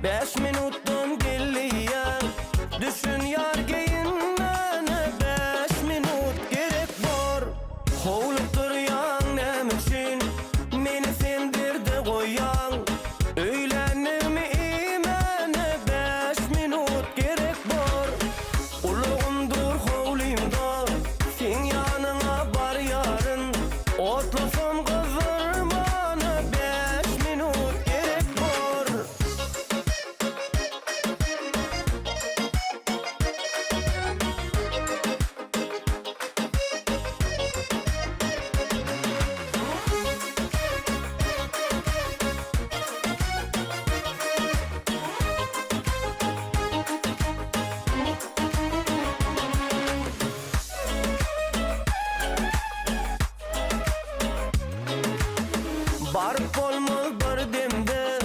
5 minutdan geliyor. Düşün yar giyinmene 5 minut gerek var. Hovlup duruyan nemişin meni sendirdi koyan. Öğlenir mi imene 5 minut gerek var. Uluğumdur hovluyumda sen yanına bar yarın. Otlasam kızırmana 5 minut gerek var. Barıp olmaz bir demde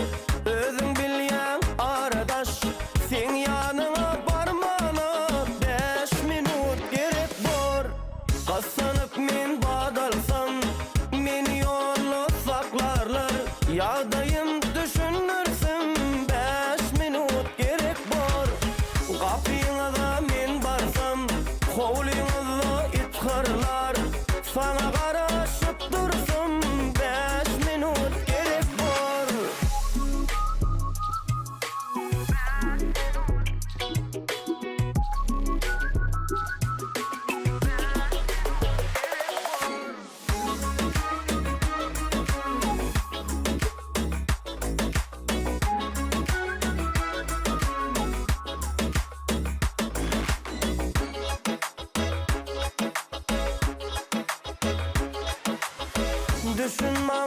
özün bilyen aradaş. Sen yanına barmana 5 minut gerek var. Kassanıp men badalsam meni yolunu saklarlar. Yağdayım düşünürsün 5 minut gerek var. Kapıyına men barsam hovluyuna it kırlar. Sana karışıp dursun 5 minut gerek var. Düşünmem